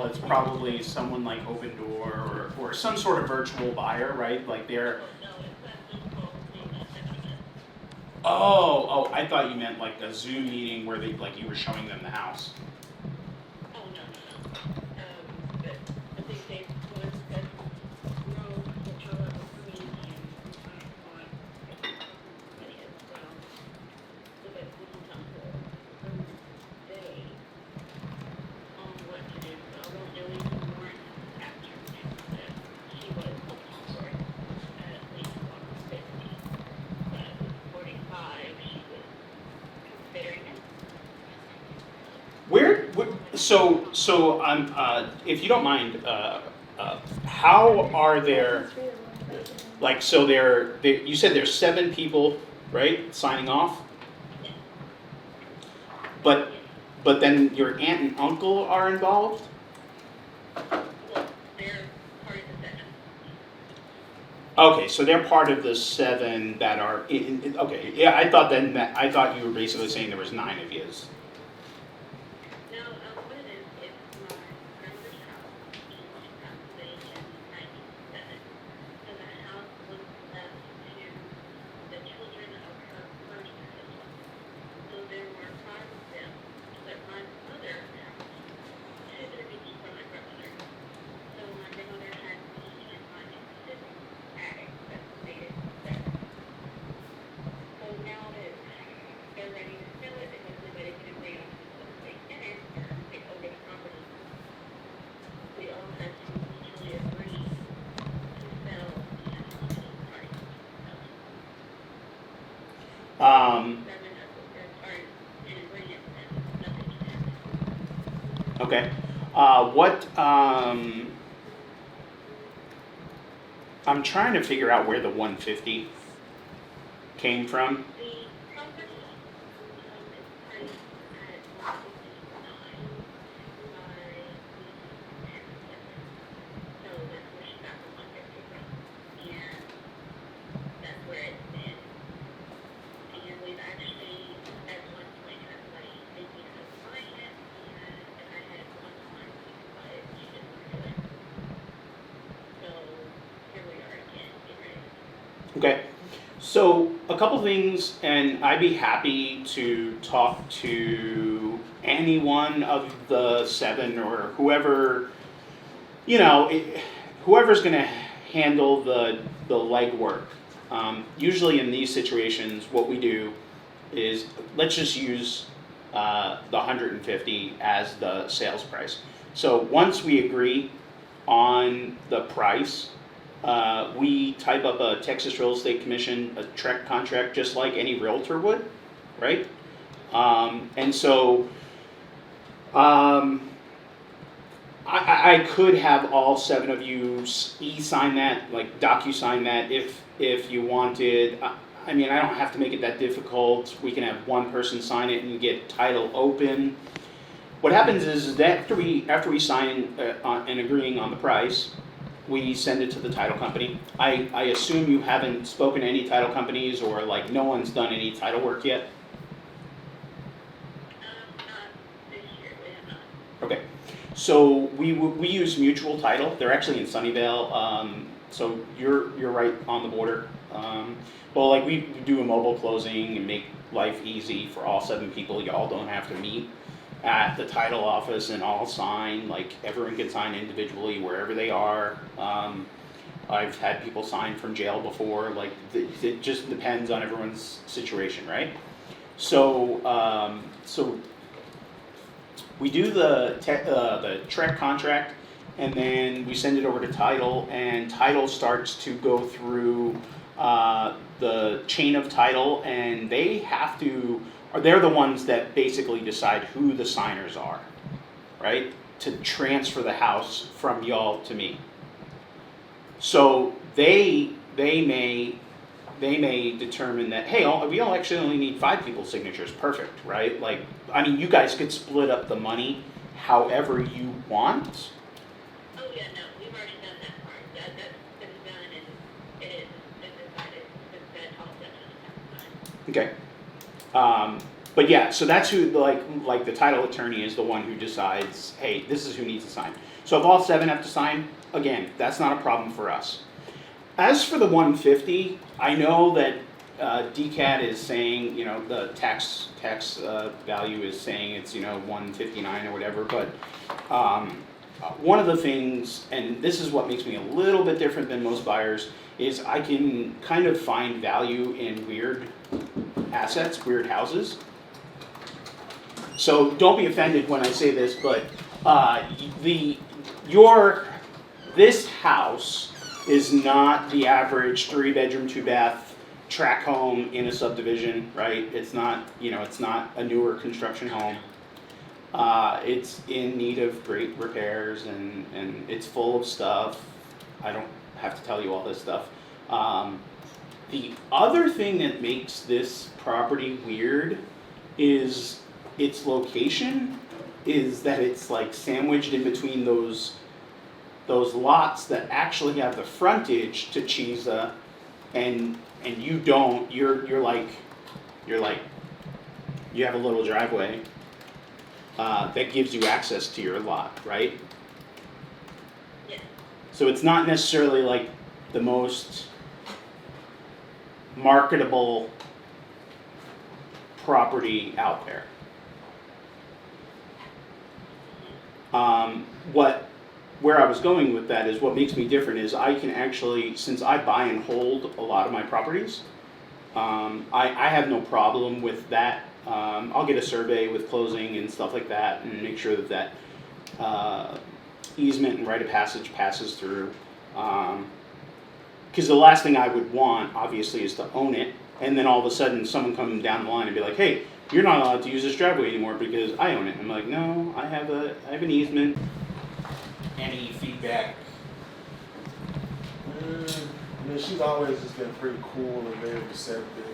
well, it's probably someone like Open Door or some sort of virtual buyer, right? Like they're. Oh, I thought you meant like a Zoom meeting where they like you were showing them the house. So I'm if you don't mind, how are there like so you said there's 7 people, right, signing off, but then your aunt and uncle are involved. Okay, so they're part of the 7 that are okay. Yeah, I thought you were basically saying there was 9 of yous. Okay. What I'm trying to figure out where the 150 came from. Okay, so a couple things, and I'd be happy to talk to any one of the 7 or whoever, whoever's going to handle the legwork. Usually in these situations, what we do is let's just use the 150 as the sales price. So once we agree on the price, we type up a Texas Real Estate Commission, a TREC contract, just like any realtor would, right? And so I could have all 7 of you e-sign that, like docu-sign that if you wanted. I mean, I don't have to make it that difficult. We can have one person sign it and get title open. What happens is that after we sign and agreeing on the price, we send it to the title company. I assume you haven't spoken to any title companies or like no one's done any title work yet? Not this year, we have not. Okay. So we use Mutual Title. They're actually in Sunnyvale. So you're right on the border. Well, like we do a mobile closing and make life easy for all 7 people. Y'all don't have to meet at the title office and all sign. Like everyone can sign individually wherever they are. I've had people sign from jail before. Like it just depends on everyone's situation, right? So so we do the TREC contract, and then we send it over to title, and title starts to go through the chain of title, and they're the ones that basically decide who the signers are, right? To transfer the house from y'all to me. So they may determine that, hey, we all actually only need 5 people's signatures. Perfect, right? Like, I mean, you guys could split up the money however you want. Oh yeah, no, we've already done that part. That's been done, and it is been decided that all sections have been done. Okay. But yeah, so that's who, like the title attorney is the one who decides, hey, this is who needs to sign. So if all 7 have to sign, again, that's not a problem for us. As for the 150, I know that DCAT is saying, the tax value is saying it's 159 or whatever, but one of the things, and this is what makes me a little bit different than most buyers, is I can kind of find value in weird assets, weird houses. So don't be offended when I say this, but this house is not the average 3-bedroom, 2-bath tract home in a subdivision, right? It's not, it's not a newer construction home. It's in need of great repairs and it's full of stuff. I don't have to tell you all this stuff. The other thing that makes this property weird is its location, is that it's like sandwiched in between those lots that actually have the frontage to Chisa, and you don't. You're like you have a little driveway that gives you access to your lot, right? Yeah. So it's not necessarily like the most marketable property out there. Where I was going with that is what makes me different is I can actually, since I buy and hold a lot of my properties, I have no problem with that. I'll get a survey with closing and stuff like that and make sure that easement and right of passage passes through. Because the last thing I would want, obviously, is to own it, and then all of a sudden someone come down the line and be like, hey, you're not allowed to use this driveway anymore because I own it. I'm like, no, I have an easement. Any feedback? I mean, she's always just been pretty cool and very receptive.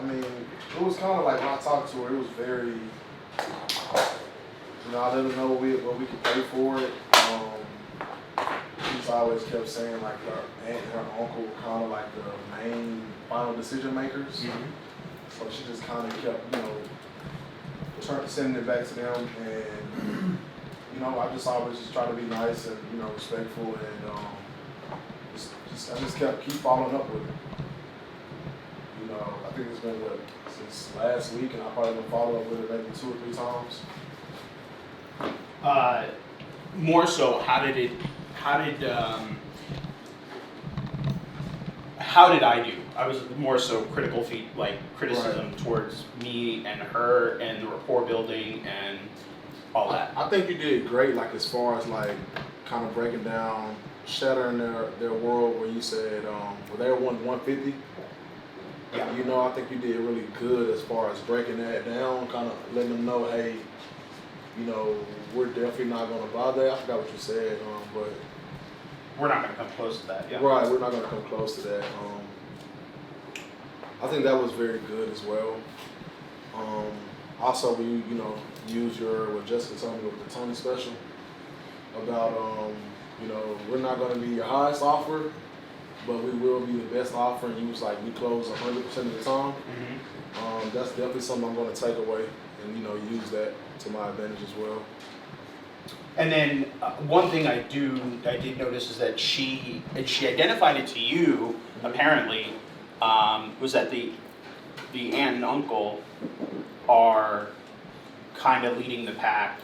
I mean, it was kind of like when I talked to her, it was very, I let her know what we could pay for it. She's always kept saying like her aunt and her uncle were kind of like the main final decision makers. Mm-hmm. So she just kind of kept, sending it back to them, and I just always just try to be nice and respectful, and I just keep following up with it. I think it's been since last week, and I probably been following up with it maybe 2 or 3 times. More so, how did I do? I was more so criticism Right. towards me and her and the rapport building and all that. I think you did great, like as far as like kind of breaking down, shattering their world where you said, well, they wanted 150. Yeah. I think you did really good as far as breaking that down, kind of letting them know, hey, we're definitely not going to buy that. I forgot what you said, but We're not going to come close to that. Yeah. right, we're not going to come close to that. I think that was very good as well. Also, we use what Jessica told me with the Tony special about we're not going to be your highest offer, but we will be the best offer. And you was like, we close 100% of the time. Mm-hmm. That's definitely something I'm going to take away and use that to my advantage as well. And then one thing I did notice is that she identified it to you apparently, was that the aunt and uncle are kind of leading the pack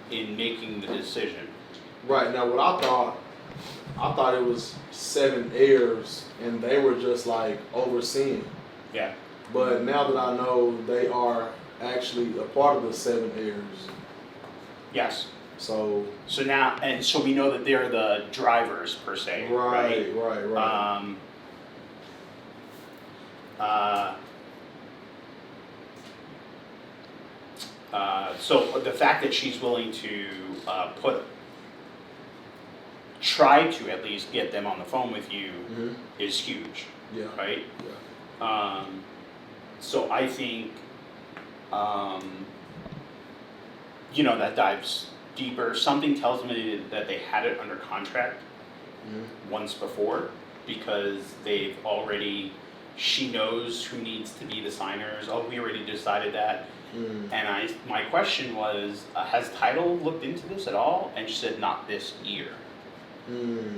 in making the decision. Right, now what I thought it was 7 heirs and they were just like overseeing. Yeah. But now that I know they are actually a part of the 7 heirs. Yes. So now, and so we know that they're the drivers per se, right? Right. So the fact that she's willing to try to at least get them on the phone with you Mm-hmm. is huge, Yeah. right? Yeah. So I think, that deeper, something tells me that they had it under contract Mm-hmm. once before, because they've already, she knows who needs to be the signers. Oh, we already decided that. Mm. And my question was, has title looked into this at all? And she said, not this year. Okay.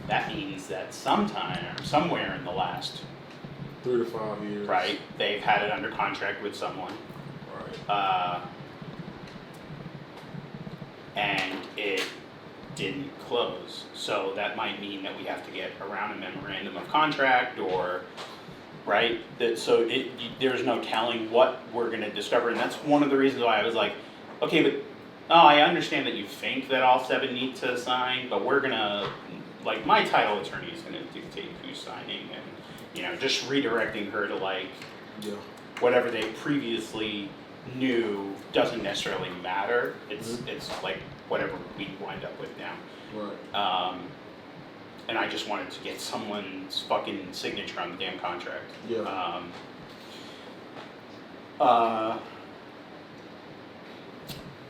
That means that sometime, somewhere in the last, 3 to 5 years. right, they've had it under contract with someone. Right. And it didn't close. So that might mean that we have to get around a memorandum of contract, or, right? There's no telling what we're gonna discover, and that's one of the reasons why I was like, okay, but, I understand that you think that all 7 need to sign, but we're gonna, like, my title attorney is gonna dictate who's signing, and, just redirecting her to, like, Yeah. whatever they previously knew doesn't necessarily matter. It's like whatever we wind up with now. Right. And I just wanted to get someone's fucking signature on the damn contract. Yeah.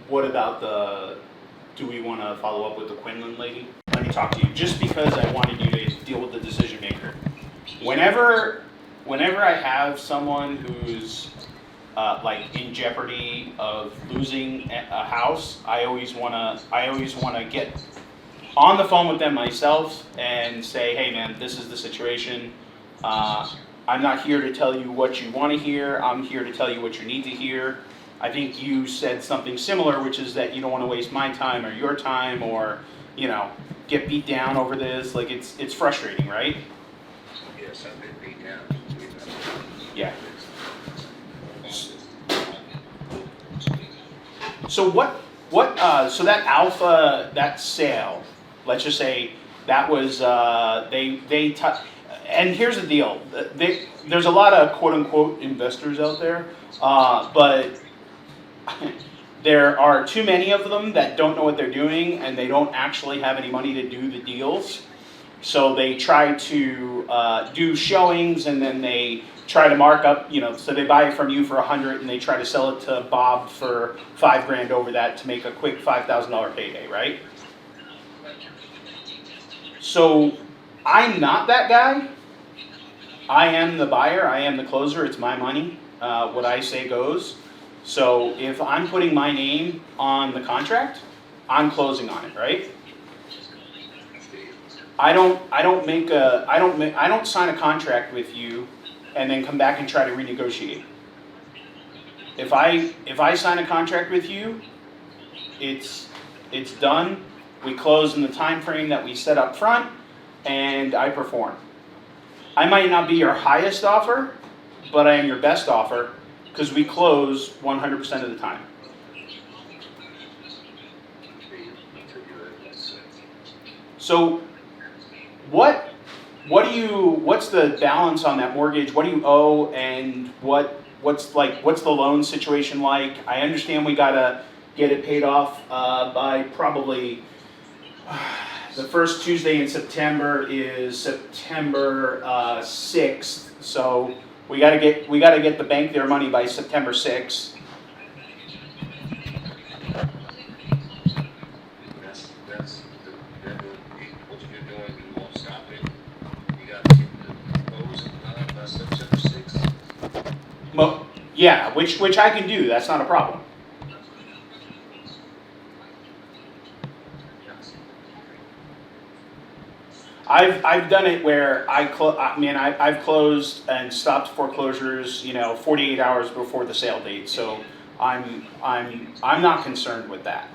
What about do we want to follow up with the Quinlan lady? Let me talk to you, just because I wanted you to deal with the decision maker. Whenever I have someone who's like in jeopardy of losing a house, I always wanna get on the phone with them myself and say, hey man, this is the situation. I'm not here to tell you what you want to hear. I'm here to tell you what you need to hear. I think you said something similar, which is that you don't want to waste my time or your time, or get beat down over this. Like it's frustrating, right? Yes, I've been beat down. Yeah. So so that alpha, that sale, let's just say that was, and here's the deal, there's a lot of quote unquote investors out there, but there are too many of them that don't know what they're doing, and they don't actually have any money to do the deals. So they try to do showings, and then they try to mark up, so they buy it from you for $100, and they try to sell it to Bob for $5,000 over that to make a quick $5,000 payday, right? So I'm not that guy. I am the buyer. I am the closer. It's my money. What I say goes. So if I'm putting my name on the contract, I'm closing on it, right? I don't sign a contract with you and then come back and try to renegotiate. If I sign a contract with you, it's done. We close in the time frame that we set up front, and I perform. I might not be your highest offer, but I am your best offer, because we close 100% of the time. So what's the balance on that mortgage? What do you owe, and what's the loan situation like? I understand we gotta get it paid off by probably the first Tuesday in September is September 6th. So we gotta get the bank their money by September 6th. That's what you're doing. You won't stop it. You got to get the closing done by September 6th. Yeah, which I can do. That's not a problem. I've done it where I've closed and stopped foreclosures 48 hours before the sale date. So I'm not concerned with that.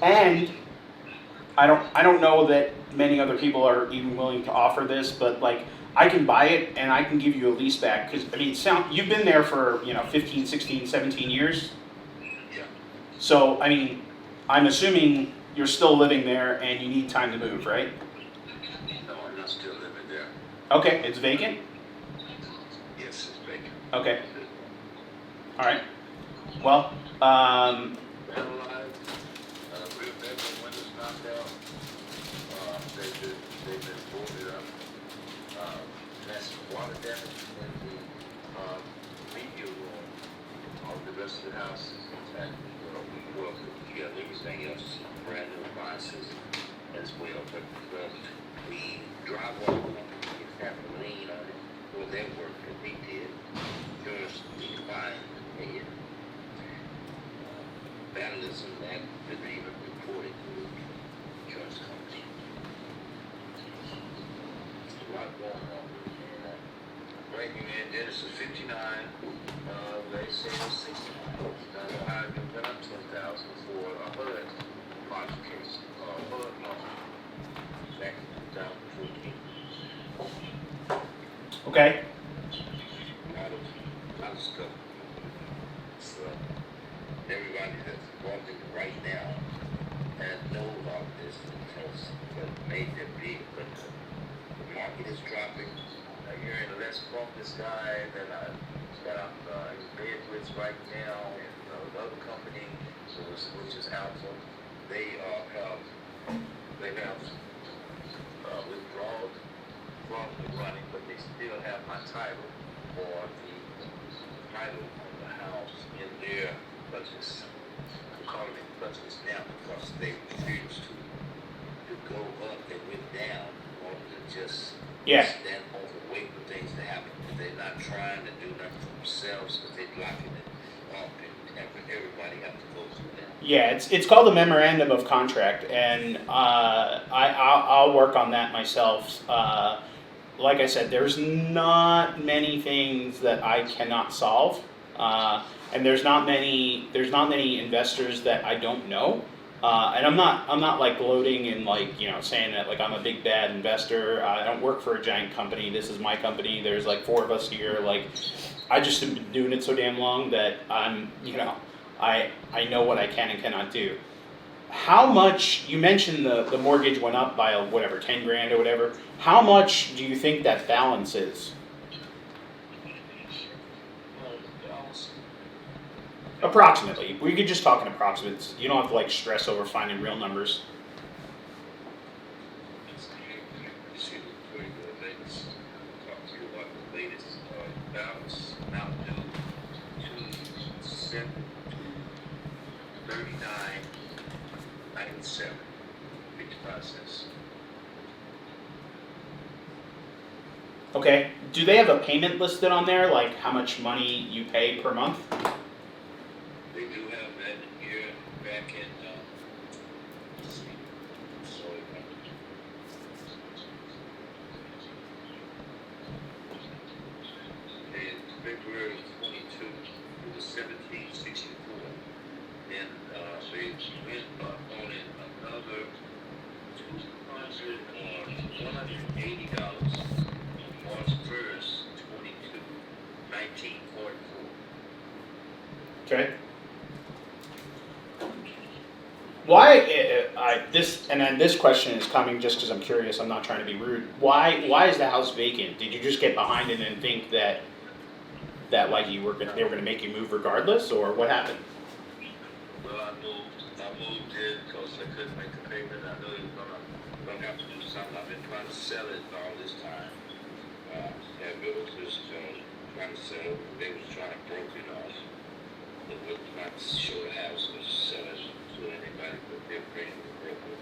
And I don't know that many other people are even willing to offer this, but I can buy it and I can give you a lease back, because you've been there for 15, 16, 17 years. Yeah. So I'm assuming you're still living there and you need time to move, right? No, I'm not still living there. Okay, it's vacant? Yes, it's vacant. Okay. All right. Well, Vandalized, rear bedroom windows knocked out. They've been boarded up. That's water damage in the media room of the rest of the house is intact. We work, yeah, everything else is brand new appliances as well, but the drywall is half a lien on it for their work that they did. Yours, we combined, and vandalism that didn't even report it to the insurance company. There's a lot going on. And, breaking in, Dennis is 59, they say it's 69. I don't know how it went up 10,000 for a HUD project case, HUD loan back in 2014. Okay. Out of stuff. So, everybody that's walking right now and know about this because it made them big, but the market is dropping. You're in a less focused guy that I'm in bed with right now, and the other company, which is Alpha, they have withdrawn from the running, but they still have my title or the title on the house in their budgets. I'm calling it budgets now because they refuse to go up. They went down or to just stand over, wait for things to happen. They're not trying to do nothing for themselves because they're locking it up, and everybody have to go through that. Yeah, it's called a memorandum of contract, and I'll work on that myself. Like I said, there's not many things that I cannot solve, and there's not many investors that I don't know. And I'm not like gloating and like, you know, saying that like I'm a big bad investor. I don't work for a giant company. This is my company. There's like 4 of us here. Like, I just have been doing it so damn long that I'm, you know, I know what I can and cannot do. How much, you mentioned the mortgage went up by whatever, 10 grand or whatever. How much do you think that balance is? Approximately. We could just talk in approximates. You don't have to like stress over finding real numbers. Talk to you about the latest balance now due to 39.97 55 cents. Okay. Do they have a payment listed on there, like how much money you pay per month? They do have that here back in, let's see, so in February 22, it was 1764. Then they went up on it another $180 March 1st, 22, 1944. Okay. Why this question is coming just because I'm curious. I'm not trying to be rude. Why is the house vacant? Did you just get behind it and think that like they were gonna make you move regardless, or what happened? Well, I moved in because I couldn't make the payment. I knew it was gonna have to do something. I've been trying to sell it all this time. Had realtors trying to sell it. They was trying to broke it off. They were trying to show the house was sell it to anybody, but they're afraid of the broker.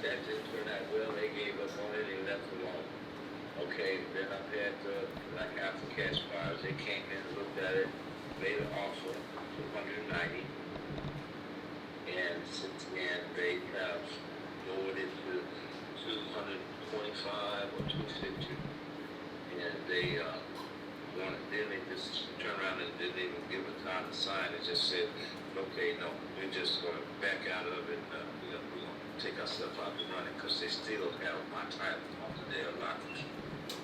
That didn't turn out well. They gave up on it and left it alone. Okay, then I've had like half the cash buyers. They came in and looked at it, made an offer, $290. And since then, they have lowered it to 225 or 250. And they then they just turned around and didn't even give a time to sign. They just said, okay, no, we're just going to back out of it. We're going to take ourselves out of running because they still have my title on their lockers.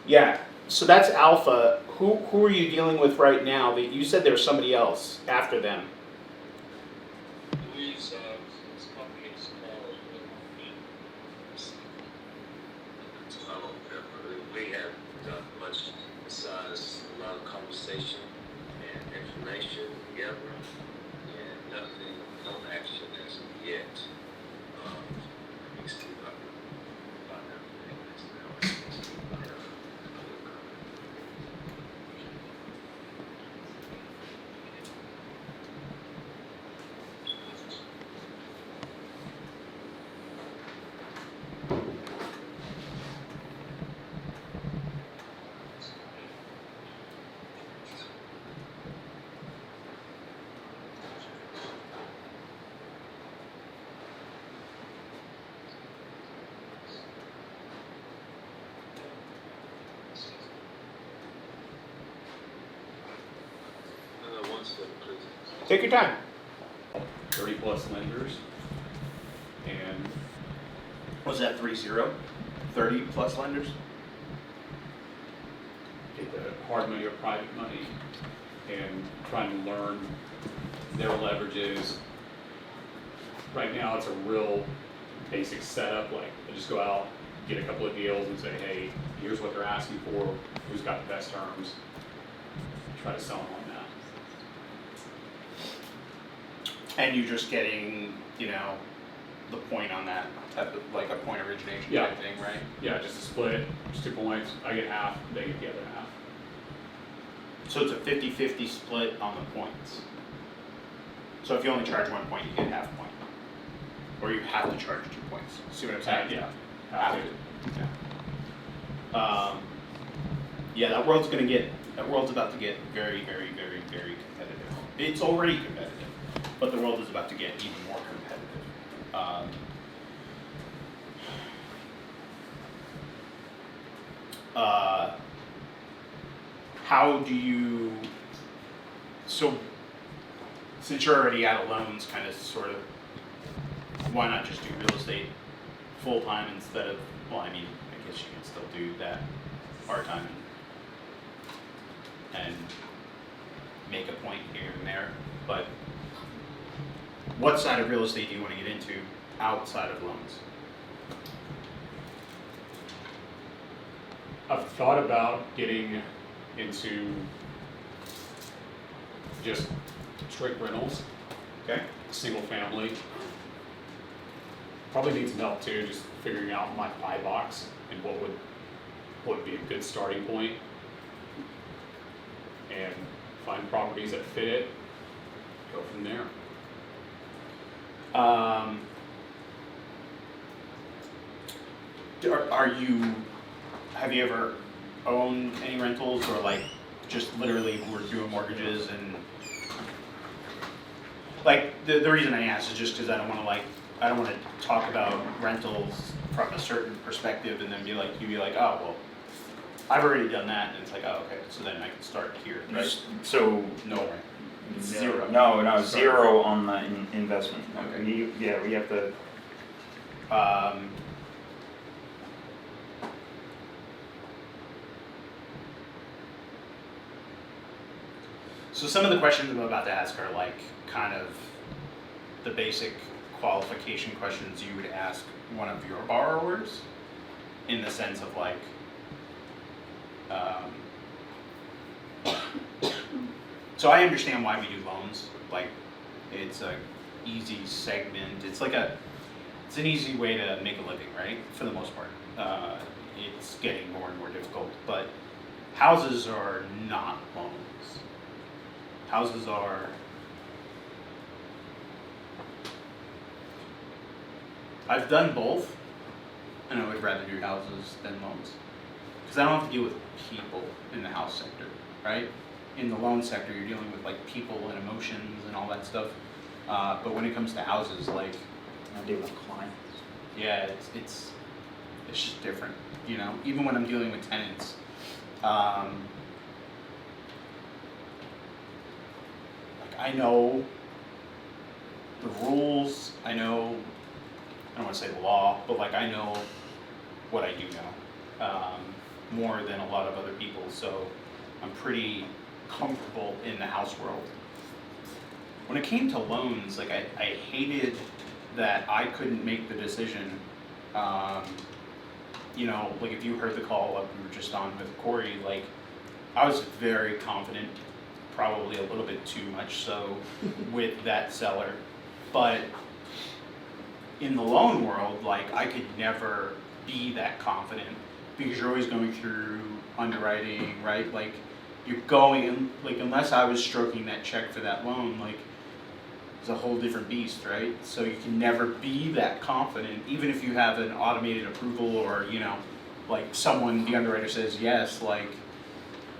Yeah. So that's Alpha. Who are you dealing with right now? You said there was somebody else after them. Louise, this company is called, we have done much besides a lot of conversation and information together, and nothing, no action as of yet. Let me see if I can find everything that's now. Take your time. 30 plus lenders. And Was that 30 plus lenders? get the hard money or private money and trying to learn their leverages. Right now it's a real basic setup, like I just go out, get a couple of deals and say, hey, here's what they're asking for, who's got the best terms, try to sell them on that. And you're just getting, you know, the point on that type of, like a point origination Yeah. type thing, right? Yeah, just a split, just 2 points, I get half, they get the other half. So it's a 50-50 split on the points. So if you only charge 1 point, you get half a point. Or you have to charge 2 points. See what I'm saying? Yeah. Have to. Yeah. Yeah, that world's about to get very, very, very, very competitive. It's already competitive, but the world is about to get even more competitive. How do you, so since you're already out of loans, kind of sort of, why not just do real estate full time instead of, well, I mean, I guess you can still do that part time and make a point here and there, but what side of real estate do you want to get into outside of loans? I've thought about getting into just straight rentals, Okay. single family. Probably need some help too, just figuring out my buy box and what would be a good starting point. And find properties that fit it, go from there. Have you ever owned any rentals or like just literally were doing mortgages and like the reason I ask is just because I don't want to talk about rentals from a certain perspective and then you'd be like, oh well, I've already done that, and it's like, oh okay, so then I can start here, right? So No way. Zero. No, zero on the investment. Okay. We have to. So some of the questions I'm about to ask are like kind of the basic qualification questions you would ask one of your borrowers, in the sense of like, so I understand why we do loans. Like, it's a easy segment. It's an easy way to make a living, right? For the most part. It's getting more and more difficult, but houses are not loans. Houses are, I've done both, and I would rather do houses than loans. Because I don't have to deal with people in the house sector, right? In the loan sector, you're dealing with like people and emotions and all that stuff. But when it comes to houses, like, I deal with clients. yeah, it's just different, you know. Even when I'm dealing with tenants, I know the rules, I know, I don't want to say the law, but like I know what I do know, more than a lot of other people, so I'm pretty comfortable in the house world. When it came to loans, like I hated that I couldn't make the decision. You know, like if you heard the call up we were just on with Corey, like I was very confident, probably a little bit too much so, with that seller. But in the loan world, like I could never be that confident because you're always going through underwriting, right? Like you're going, like unless I was stroking that check for that loan, like it's a whole different beast, right? So you can never be that confident, even if you have an automated approval or, you know, like someone, the underwriter says yes, like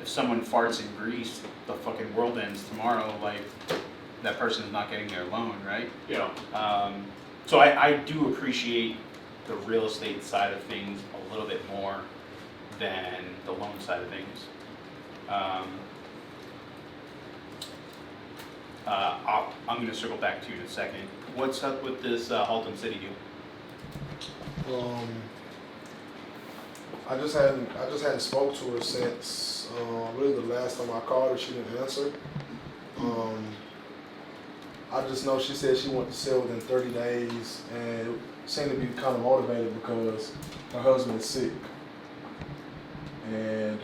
if someone farts in Greece, the fucking world ends tomorrow, like that person's not getting their loan, right? Yeah. So I do appreciate the real estate side of things a little bit more than the loan side of things. I'm gonna circle back to you in a second. What's up with this Halton City deal? I just hadn't spoke to her since really the last time I called her. She didn't answer. I just know she said she wanted to sell within 30 days and seemed to be kind of motivated because her husband is sick. And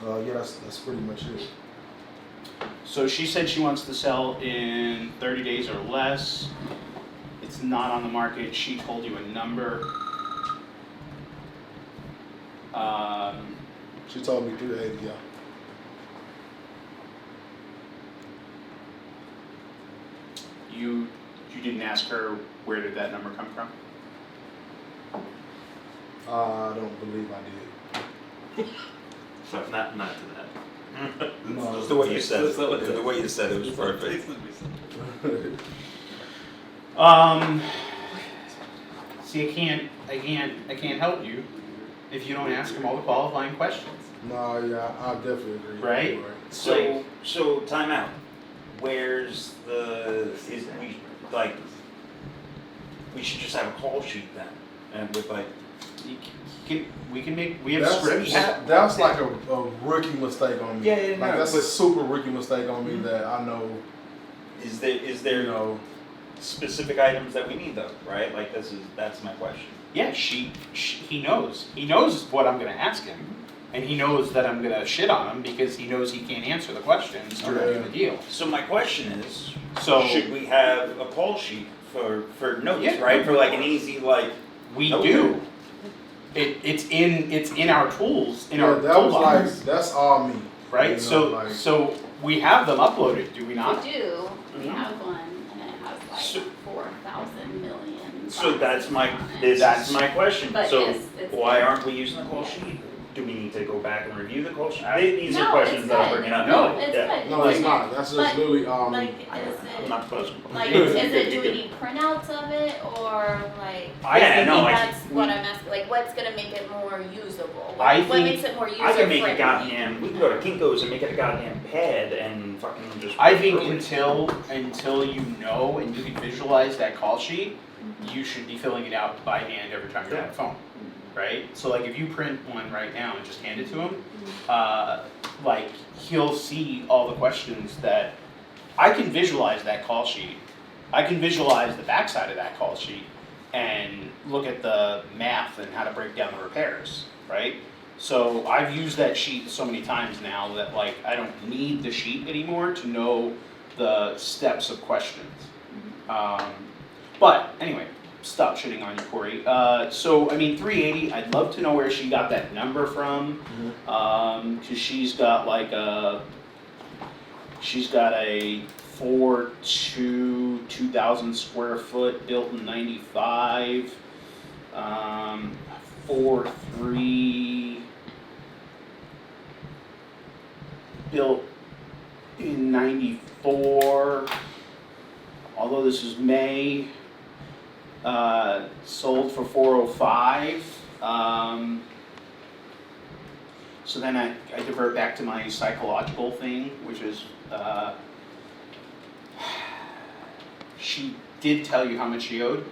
yeah, that's pretty much it. So she said she wants to sell in 30 days or less. It's not on the market. She told you a number. She told me 380, yeah. You didn't ask her where did that number come from? I don't believe I did. So not to that. No. Just the way you said it. The way you said it was perfect. See, I can't help you if you don't ask him all the qualifying questions, No, yeah, I definitely agree. right? You're So time out. Where's we should just have a call sheet then, and with like. We have scripts. That's like a rookie mistake on me. Yeah, like no, that's a but- super rookie mistake on me that I know. Is there You know, specific items that we need though, right? Like that's my question. Yeah, he knows. He knows what I'm gonna ask him, and he knows that I'm gonna shit on him because he knows he can't answer the questions to review the deal. So my question is, So should we have a call sheet for notes, Yeah. right? For like an easy like. we Okay. do. It's in our tools in yeah, our that was like toolbox, that's all me. right? You know, So like- so we have them uploaded, do we not? We do, we Mhm. have one, and it has So- like 4,000 million. So that's my boxes on it. that's my question. But So yes, it's why there. aren't we using the call sheet? Do we need to go back and review the call sheet? These are No, questions it's that I'm good. bringing up. No, It's Yeah. good. No, it's not. That's just But, literally all me. Like, I'm is not it, supposed to. like, is it, do we need printouts of it, or like? Yeah, no, I- That's what I'm asking, like, what's gonna make it more usable? I What think- makes it more user I friendly? can make a goddamn. We can go to Kinko's and make it a goddamn pad and fucking just. I think throw it. until you know and you can visualize that call sheet, you should be filling it out by hand every time you're on the phone, right? So like if you print one right now and just hand it to him, like he'll see all the questions that I can visualize that call sheet. I can visualize the backside of that call sheet and look at the math and how to break down the repairs, right? So I've used that sheet so many times now that like I don't need the sheet anymore to know the steps of questions. But anyway, stop shitting on you, Corey. So I mean, 380. I'd love to know where she got that number from, because she's got a 4.2 2,000 square foot built in '95. 4.3 built in '94. Although this is May. Sold for 405. So then I divert back to my psychological thing, which is she did tell you how much she owed.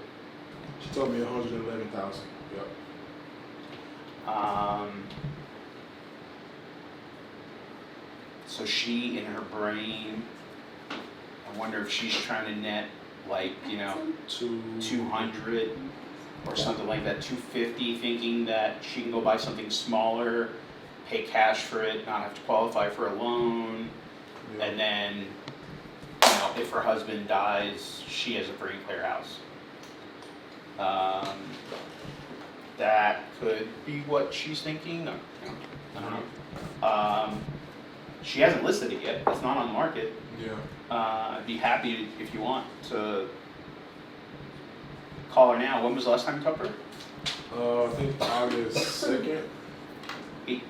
She told me 111,000. Yep. So she, in her brain, I wonder if she's trying to net like, 200 or something like that, 250, thinking that she can go buy something smaller, pay cash for it, not have to qualify for a loan, Yeah. and then, if her husband dies, she has a free and clear house. That could be what she's thinking. I don't know. She hasn't listed it yet. It's not on the market. Yeah. I'd be happy if you want to call her now. When was the last time you talked to her? I think August 2nd. 18.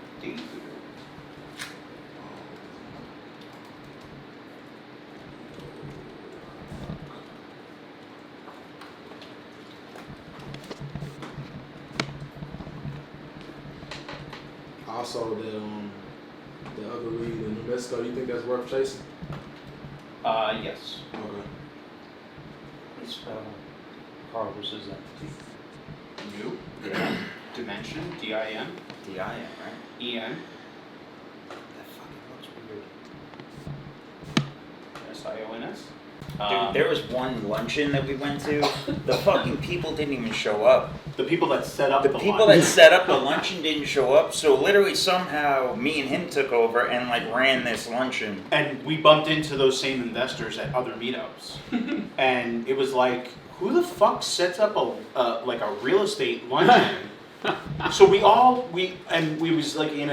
Also, the other lead in New Mexico. You think that's worth chasing? Yes. Okay. Please spell Carlos's entity. New. Yeah. Dimension. D-I-N. D-I-N, right? E-N. That fucking looks weird. S-I-O-N-S. Dude, there was one luncheon that we went to. The fucking people didn't even show up. The people that set up The the people that set up the luncheon didn't show up, so literally somehow me and him took over and like ran this luncheon. And we bumped into those same investors at other meetups. And it was like, who the fuck sets up like a real estate luncheon? So we was like in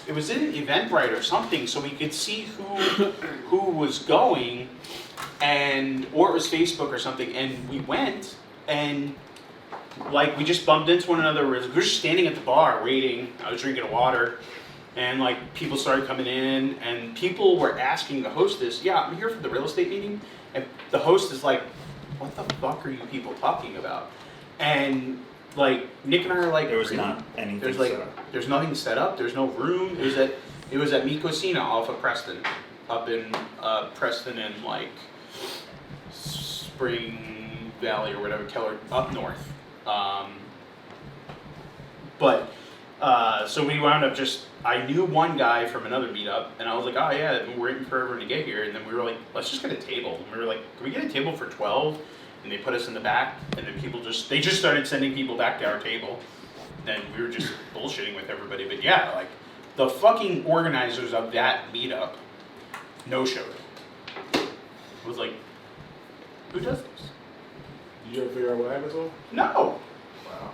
it was in Eventbrite or something, so we could see who was going, or it was Facebook or something, and we went, and like we just bumped into one another. We were just standing at the bar waiting. I was drinking water, and like people started coming in, and people were asking the hostess, "Yeah, I'm here for the real estate meeting," and the host is like, "What the fuck are you people talking about?" And like Nick and I are like, There was "Really?" not anything There's like, set up. there's nothing set up. There's no room. It was at Micosina off of Preston, up in Preston and like Spring Valley or whatever, Keller, up north. So we wound up I knew one guy from another meetup, and I was like, oh yeah, we're waiting for everyone to get here, and then we were like, let's just get a table. And we were like, can we get a table for 12? And they put us in the back, and then they just started sending people back to our table. And we were just bullshitting with everybody. But yeah, like, the fucking organizers of that meetup no-showed. It was like, who does this? Did you ever figure out what happened to him? No! Wow.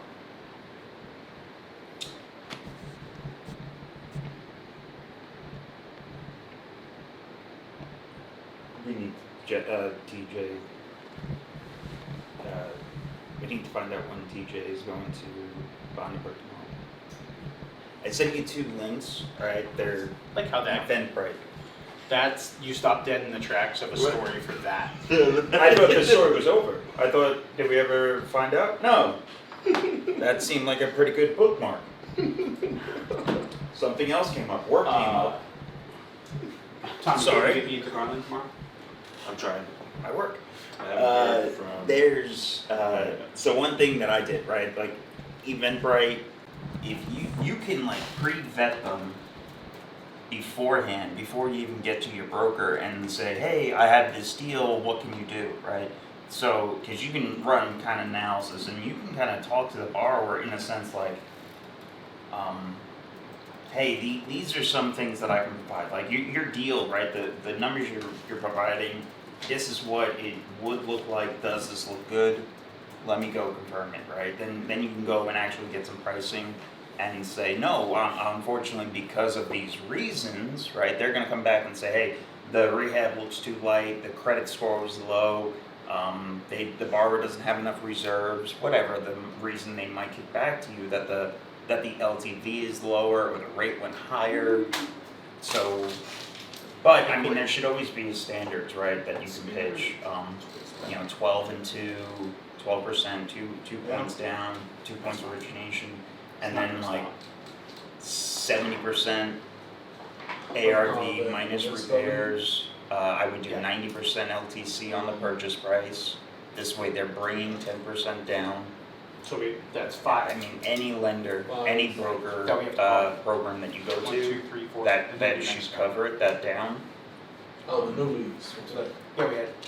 We need TJ. We need to find out when TJ is going to Bonneville tomorrow. I sent you 2 links, right? They're Like how that, Eventbrite. you stopped dead in the tracks of a story for that. I thought the story was over. I thought, did we ever find out? No. That seemed like a pretty good bookmark. Something else came up. Work came up. Tom, Sorry. can you get me into Garland tomorrow? I'm trying. I work. I haven't heard from. There's so one thing that I did, right? Like Eventbrite, if you can like pre-vet them beforehand, before you even get to your broker and say, hey, I have this deal, what can you do, right? So, because you can run kind of analysis and you can kind of talk to the borrower in a sense like, hey, these are some things that I can provide. Like your deal, right? The numbers you're providing, this is what it would look like. Does this look good? Let me go confirm it, right? Then you can go and actually get some pricing and say, no, unfortunately, because of these reasons, right? They're going to come back and say, hey, the rehab looks too light, the credit score was low, the borrower doesn't have enough reserves, whatever the reason they might kick back to you, that the LTV is lower or the rate went higher. So, but I mean, there should always be standards, right, that you can pitch. 12 and 2, 12%, two points down, 2 points origination, and then like 70% ARV minus repairs. I would do 90% LTC on the purchase price. This way, they're bringing 10% down. So that's I 5. mean, any lender, any broker That we have to program that you go 1, to, 2, 3, 4. that should cover it, that down. Oh, the new leads from today. Yeah, we had